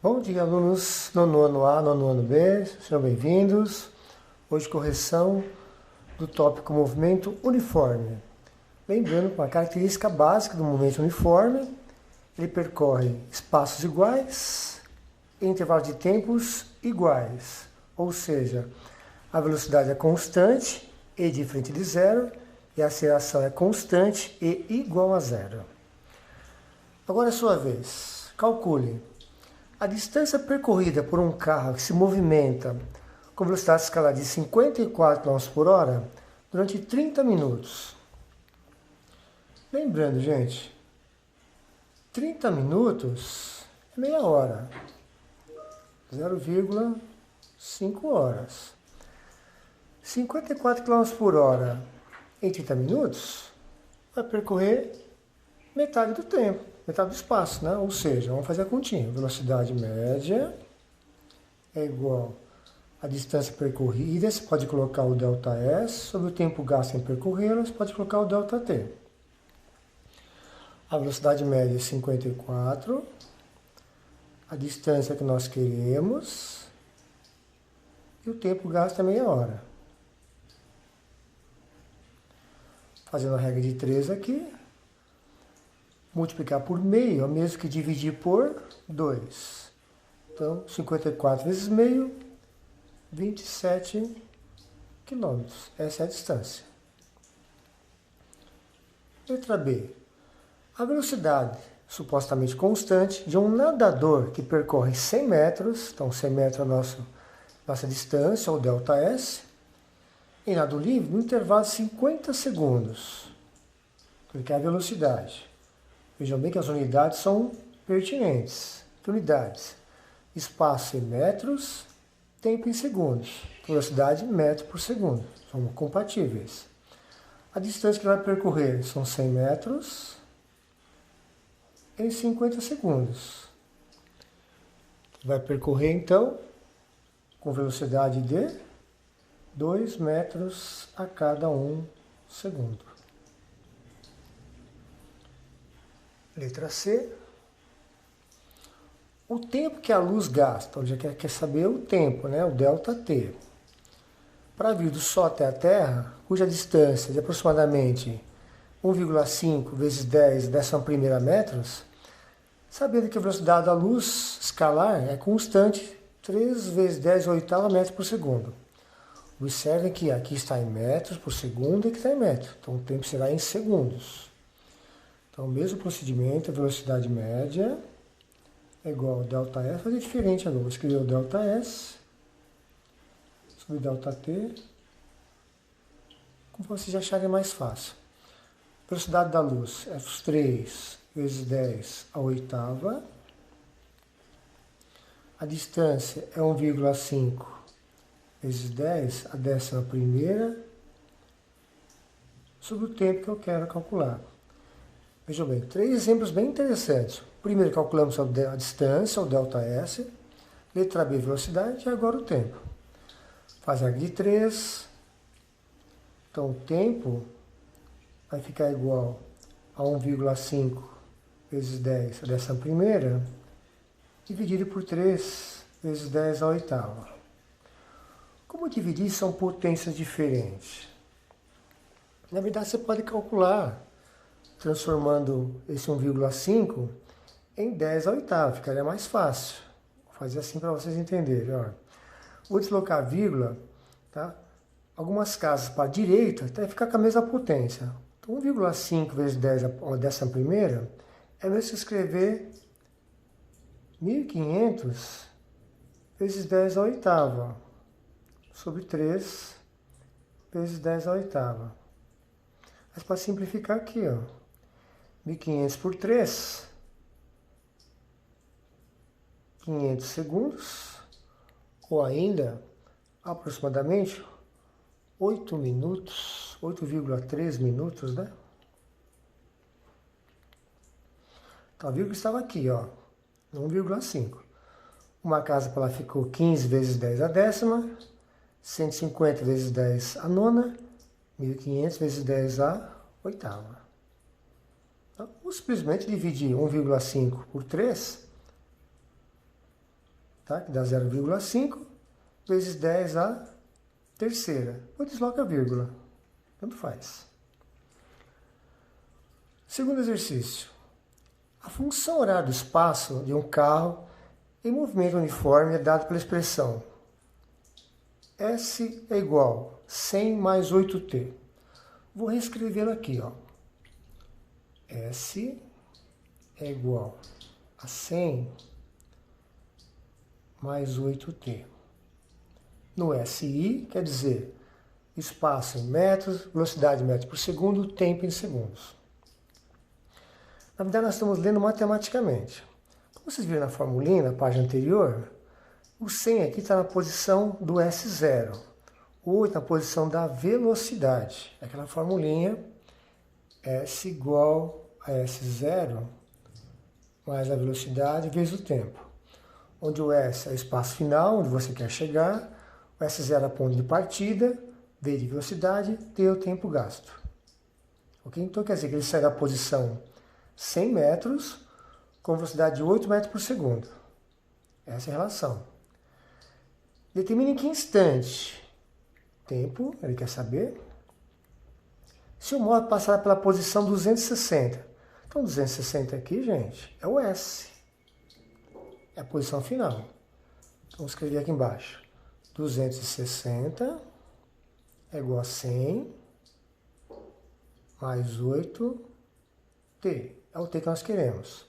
Bom dia, alunos no nono A, no nono B, sejam bem-vindos. Hoje, correção do tópico movimento uniforme. Lembrando que uma característica básica do movimento uniforme, ele percorre espaços iguais em intervalos de tempos iguais. Ou seja, a velocidade é constante e diferente de zero, e a aceleração é constante e igual a zero. Agora é a sua vez. Calcule. A distância percorrida por um carro que se movimenta com velocidade escalar de 54 km por hora durante 30 minutos. Lembrando, gente, 30 minutos é meia hora, 0,5 horas. 54 km por hora em 30 minutos vai percorrer metade do tempo, metade do espaço, né? Ou seja, vamos fazer a continha. Velocidade média é igual à distância percorrida, você pode colocar o ΔS, sobre o tempo gasto em percorrê-la, você pode colocar o ΔT. A velocidade média é 54, a distância que nós queremos e o tempo gasto é meia hora. Fazendo a regra de 3 aqui, multiplicar por meio é o mesmo que dividir por 2. Então, 54 vezes meio, 27 quilômetros. Essa é a distância. Letra B. A velocidade supostamente constante de um nadador que percorre 100 metros, então 100 metros é a nossa distância, ou ΔS, em nado livre, no intervalo de 50 segundos. Porque é a velocidade. Vejam bem que as unidades são pertinentes. Que unidades? Espaço em metros, tempo em segundos. Velocidade metro por segundo. São compatíveis. A distância que vai percorrer são 100 metros em 50 segundos. Vai percorrer, então, com velocidade de 2 metros a cada 1 segundo. Letra C. O tempo que a luz gasta, então já quer saber o tempo, né? O ΔT. Para vir do Sol até a Terra, cuja distância de aproximadamente 1,5 vezes 10 11 metros, sabendo que a velocidade da luz escalar é constante, 3 vezes 10 oitava metros por segundo. Observem que aqui está em metros por segundo e aqui está em metros. Então o tempo será em segundos. Então, o mesmo procedimento, a velocidade média é igual ao ΔS, fazer diferente agora. Vou escrever o ΔS sobre ΔT, como vocês acharem mais fácil. Velocidade da luz é 3 vezes 10 a oitava. A distância é 1,5 vezes 10 a 11ª, sobre o tempo que eu quero calcular. Vejam bem, 3 exemplos bem interessantes. Primeiro calculamos a distância, o ΔS. Letra B, velocidade, e agora o tempo. Faz a regra de 3. Então, o tempo vai ficar igual a 1,5 vezes 10 a 11ª, dividido por 3 vezes 10 a oitava. Como dividir são potências diferentes? Na verdade, você pode calcular transformando esse 1,5 em 10 a oitava, ficaria mais fácil. Vou fazer assim para vocês entenderem. Ó. Vou deslocar a vírgula, tá? Algumas casas para a direita até ficar com a mesma potência. Então 1,5 vezes 10 a 11ª é mesmo que escrever 1.500 vezes 10 a oitava, sobre 3 vezes 10 a oitava. Mas para simplificar aqui, ó. 1.500 por 3, 500 segundos, ou ainda, aproximadamente, 8 minutos, 8,3 minutos, né? Então, a vírgula estava aqui, ó, 1,5. Uma casa para lá ficou 15 vezes 10 a décima, 150 vezes 10 a nona, 1.500 vezes 10 a oitava. Ou simplesmente dividir 1,5 por 3 tá? Que dá 0,5 vezes 10 a terceira. Ou desloca a vírgula, tanto faz. Segundo exercício. A função horária do espaço de um carro em movimento uniforme é dada pela expressão S é igual a 100 mais 8t. Vou reescrevê-lo aqui, ó. S é igual a 100 mais 8t. No SI, quer dizer, espaço em metros, velocidade em metros por segundo, tempo em segundos. Na verdade, nós estamos lendo matematicamente. Como vocês viram na formulinha, na página anterior, o 100 aqui está na posição do S0. O 8 na posição da velocidade. Aquela formulinha, S igual a S0 mais a velocidade vezes o tempo. Onde o S é o espaço final, onde você quer chegar, o S0 é o ponto de partida, V de velocidade, T é o tempo gasto. Ok? Então quer dizer que ele sai da posição 100 metros com velocidade de 8 metros por segundo. Essa é a relação. Determine em que instante, tempo, ele quer saber, se o móvel passar pela posição 260. Então 260 aqui, gente, é o S. É a posição final. Então, vamos escrever aqui embaixo. 260 é igual a 100 mais 8t. É o t que nós queremos.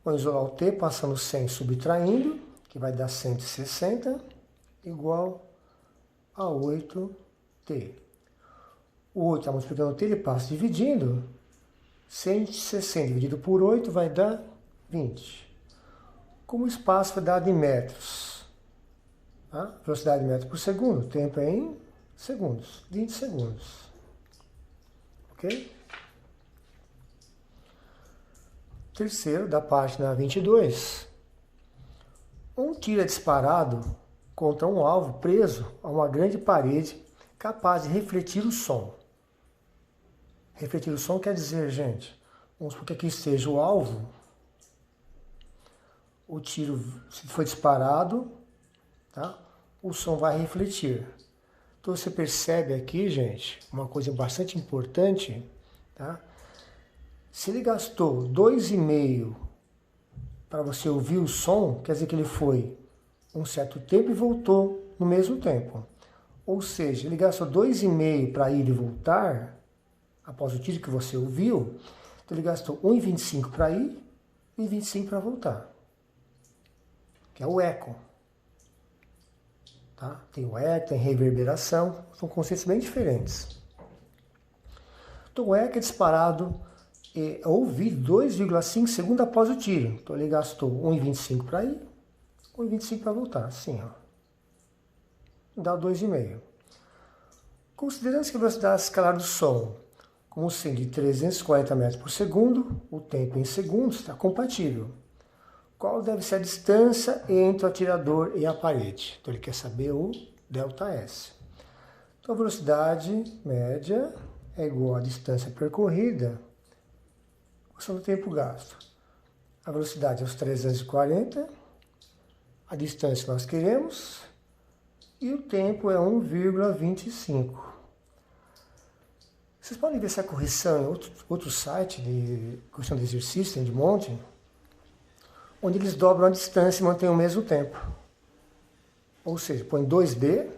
Vamos isolar o t passando 100 subtraindo, que vai dar 160, igual a 8t. O 8 está multiplicando o t, ele passa dividindo. 160 dividido por 8 vai dar 20. Como o espaço foi dado em metros, tá? Velocidade em metros por segundo, tempo é em segundos, 20 segundos. Ok? Terceiro, da página 22. Um tiro é disparado contra um alvo preso a uma grande parede capaz de refletir o som. Refletir o som quer dizer, gente, vamos supor que aqui seja o alvo. O tiro, se foi disparado, tá? O som vai refletir. Então você percebe aqui, gente, uma coisa bastante importante, tá? Se ele gastou 2,5 para você ouvir o som, quer dizer que ele foi um certo tempo e voltou no mesmo tempo. Ou seja, ele gastou 2,5 para ir e voltar, após o tiro que você ouviu, então ele gastou 1,25 para ir e 1,25 para voltar. Que é o eco. Tá? Tem o eco, tem reverberação, são conceitos bem diferentes. Então o eco é disparado e é ouvido 2,5 segundos após o tiro. Então ele gastou 1,25 para ir, 1,25 para voltar, assim, ó. Dá 2,5. Considerando que a velocidade escalar do som como sendo de 340 metros por segundo, o tempo em segundos está compatível. Qual deve ser a distância entre o atirador e a parede? Então ele quer saber o ΔS. Então a velocidade média é igual à distância percorrida, questão do tempo gasto. A velocidade é os 340, a distância que nós queremos, e o tempo é 1,25. Vocês podem ver essa correção em outro site de correção de exercício, tem de monte, onde eles dobram a distância e mantêm o mesmo tempo. Ou seja, põe 2D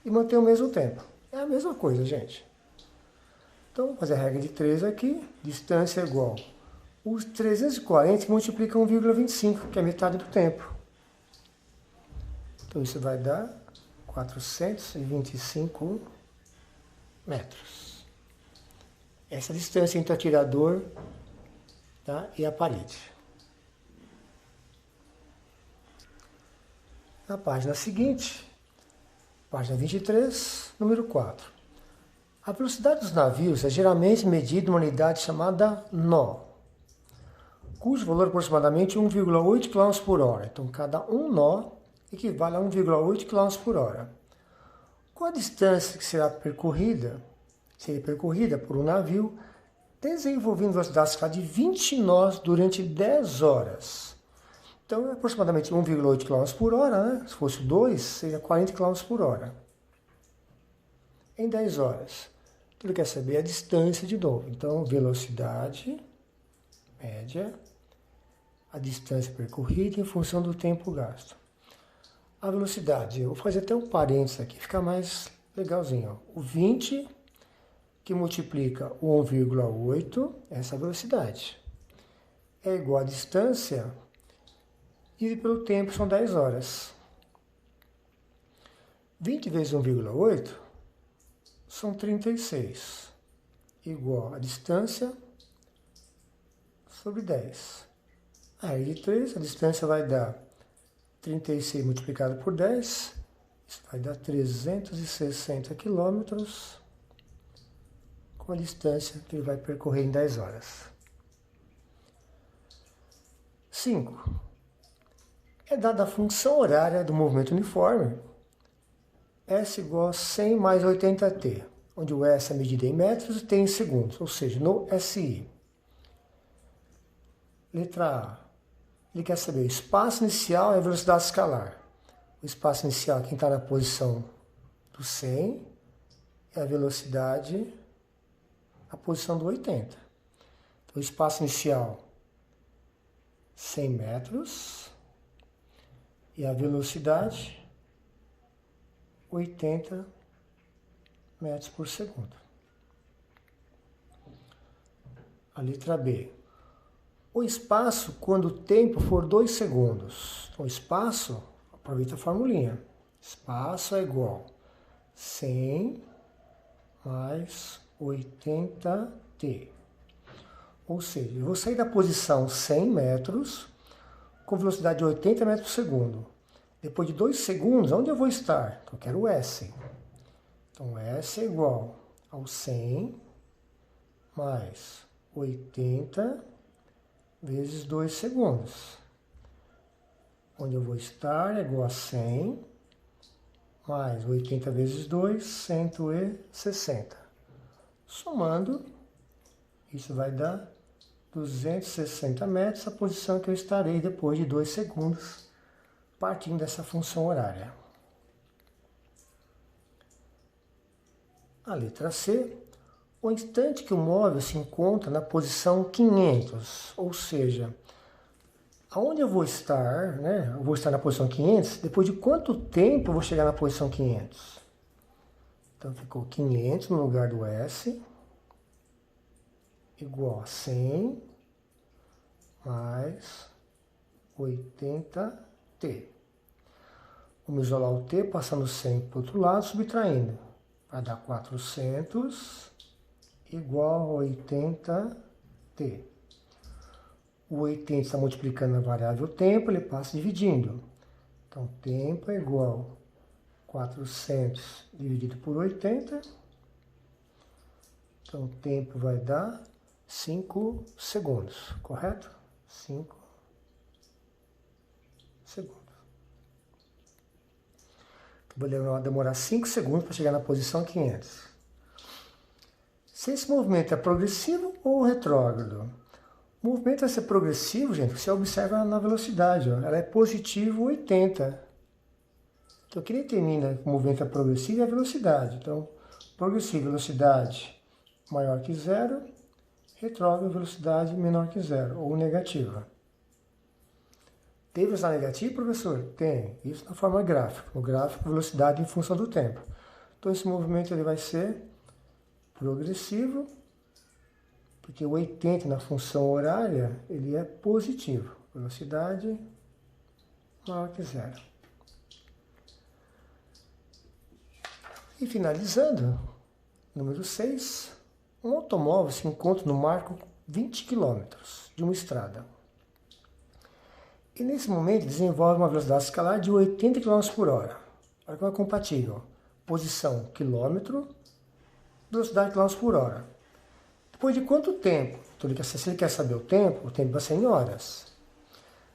e mantém o mesmo tempo. É a mesma coisa, gente. Então, vamos fazer a regra de 3 aqui. Distância é igual. Os 340 multiplicam 1,25, que é metade do tempo. Então, isso vai dar 425 metros. Essa é a distância entre o atirador, tá, e a parede. Na página seguinte, página 23, número 4. A velocidade dos navios é geralmente medida em uma unidade chamada nó, cujo valor é aproximadamente 1,8 km por hora. Então, cada um nó equivale a 1,8 km por hora. Qual a distância que será percorrida por um navio desenvolvendo velocidade escala de 20 nós durante 10 horas? Então é aproximadamente 1,8 km por hora, né? Se fosse 2, seria 40 km por hora. Em 10 horas. Então ele quer saber a distância de novo. Então, velocidade média, a distância percorrida em função do tempo gasto. A velocidade, eu vou fazer até um parênteses aqui, fica mais legalzinho. Ó. O 20 que multiplica o 1,8, essa é a velocidade. É igual a distância dividido pelo tempo, são 10 horas. 20 vezes 1,8 são 36, igual a distância sobre 10. Aí de 3, a distância vai dar 36 multiplicado por 10, isso vai dar 360 quilômetros, com a distância que ele vai percorrer em 10 horas. 5. É dada a função horária do movimento uniforme, S igual a 100 mais 80t, onde o S é medida em metros e t em segundos, ou seja, no SI. Letra A. Ele quer saber o espaço inicial e a velocidade escalar. O espaço inicial é quem está na posição do 100 e a velocidade a posição do 80. Então, o espaço inicial, 100 metros, e a velocidade, 80 metros por segundo. A letra B. O espaço quando o tempo for 2 segundos. Então, o espaço, aproveita a formulinha. Espaço é igual a 100 mais 80t. Ou seja, eu vou sair da posição 100 metros com velocidade de 80 metros por segundo. Depois de 2 segundos, onde eu vou estar? Então, eu quero o S. Então, S é igual ao 100 mais 80 vezes 2 segundos. Onde eu vou estar é igual a 100 mais 80 vezes 2, 160. Somando, isso vai dar 260 metros, a posição que eu estarei depois de 2 segundos, partindo dessa função horária. A letra C. O instante que o móvel se encontra na posição 500, ou seja, aonde eu vou estar, né? Eu vou estar na posição 500, depois de quanto tempo eu vou chegar na posição 500? Então ficou 500 no lugar do S, igual a 100 mais 80t. Vamos isolar o t, passando 100 para o outro lado, subtraindo. Vai dar 400 igual a 80t. O 80 está multiplicando a variável tempo, ele passa dividindo. Então, tempo é igual a 400 dividido por 80. Então, o tempo vai dar 5 segundos, correto? 5 segundos. Vou demorar 5 segundos para chegar na posição 500. Se esse movimento é progressivo ou retrógrado? O movimento vai ser progressivo, gente, você observa na velocidade, ó, ela é positivo 80. Então, o que determina que o movimento é progressivo é a velocidade. Então, progressivo, velocidade maior que zero, retrógrado, velocidade menor que zero, ou negativa. Tem velocidade negativa, professor? Tem. Isso na forma gráfica. O gráfico, velocidade em função do tempo. Então, esse movimento ele vai ser progressivo, porque o 80 na função horária, ele é positivo. Velocidade maior que zero. E finalizando, número 6, um automóvel se encontra no marco 20 km de uma estrada. E nesse momento desenvolve uma velocidade escalar de 80 km por hora. Olha como é compatível. Posição quilômetro, velocidade km por hora. Depois de quanto tempo? Então, se ele quer saber o tempo vai ser em horas.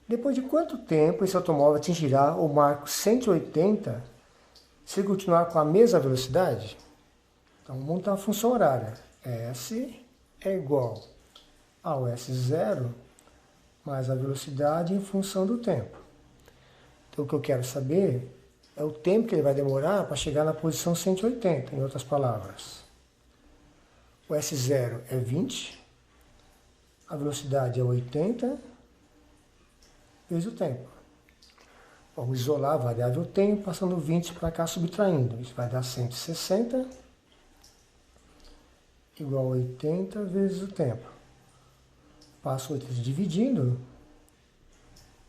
Depois de quanto tempo esse automóvel atingirá o marco 180 se ele continuar com a mesma velocidade? Então, vamos montar uma função horária. S é igual ao S0 mais a velocidade em função do tempo. Então o que eu quero saber é o tempo que ele vai demorar para chegar na posição 180, em outras palavras. O S0 é 20, a velocidade é 80, vezes o tempo. Vamos isolar a variável tempo, passando 20 para cá, subtraindo. Isso vai dar 160, igual a 80 vezes o tempo. Passo 8 dividindo,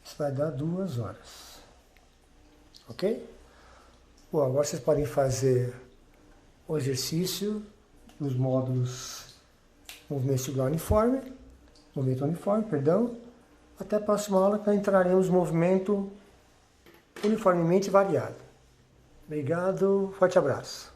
isso vai dar 2 horas. Ok? Bom, agora vocês podem fazer o exercício dos módulos movimento circular uniforme, até a próxima aula que entraremos no movimento uniformemente variado. Obrigado, forte abraço.